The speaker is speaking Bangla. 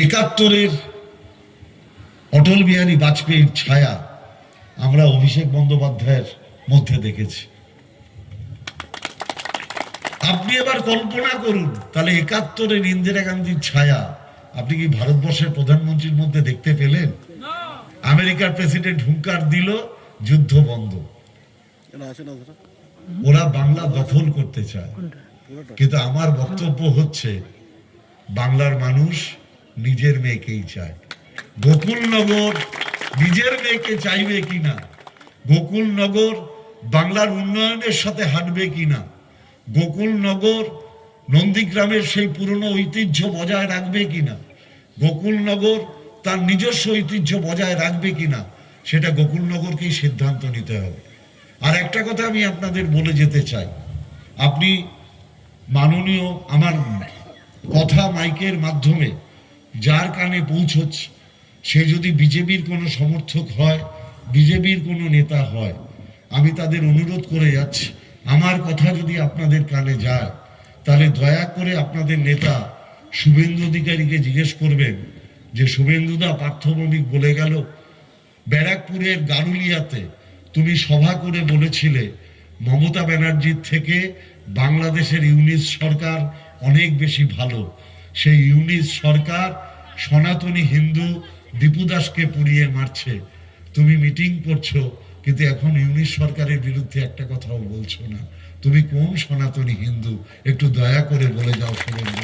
একাত্তরের অটল বিহারী বাজপেয়ীর ছায়া আমরা অভিষেক বন্দ্যোপাধ্যায়ের মধ্যে দেখেছি। আপনি এবার কল্পনা করুন, তাহলে একাত্তরের ইন্দিরা গান্ধীর ছায়া আপনি কি ভারতবর্ষের প্রধানমন্ত্রীর মধ্যে দেখতে পেলেন? আমেরিকার প্রেসিডেন্ট হুঙ্কার দিল যুদ্ধ বন্ধ। ওরা বাংলা দখল করতে চায়, কিন্তু আমার বক্তব্য হচ্ছে বাংলার মানুষ নিজের মেয়েকেই চায়। গোকুলনগর নিজের মেয়েকে চাইবে কিনা, গোকুলনগর বাংলার উন্নয়নের সাথে হাঁটবে কিনা, গোকুলনগর নন্দীগ্রামের সেই পুরনো ঐতিহ্য বজায় রাখবে কিনা, গোকুলনগর তার নিজস্ব ঐতিহ্য বজায় রাখবে কিনা, সেটা গোকুলনগরকেই সিদ্ধান্ত নিতে হবে। আর একটা কথা আমি আপনাদের বলে যেতে চাই, আপনি মাননীয় আমার কথা মাইকের মাধ্যমে যার কানে পৌঁছচ্ছে, সে যদি বিজেপির কোনো সমর্থক হয়, বিজেপির কোনো নেতা হয়, আমি তাদের অনুরোধ করে যাচ্ছি, আমার কথা যদি আপনাদের কানে যায়, তাহলে দয়া করে আপনাদের নেতা শুভেন্দু অধিকারীকে জিজ্ঞেস করবেন যে শুভেন্দুদা পার্থভৌমিক বলে গেল ব্যারাকপুরের গারুলিয়াতে তুমি সভা করে বলেছিলে মমতা ব্যানার্জির থেকে বাংলাদেশের ইউনিস সরকার অনেক বেশি ভালো। সেই ইউনিস সরকার সনাতনী হিন্দু দীপু দাসকে পুড়িয়ে মারছে, তুমি মিটিং করছো কিন্তু এখন ইউনিস সরকারের বিরুদ্ধে একটা কথাও বলছো না। তুমি কোন সনাতনী হিন্দু? একটু দয়া করে বলে যাও শুভেন্দু।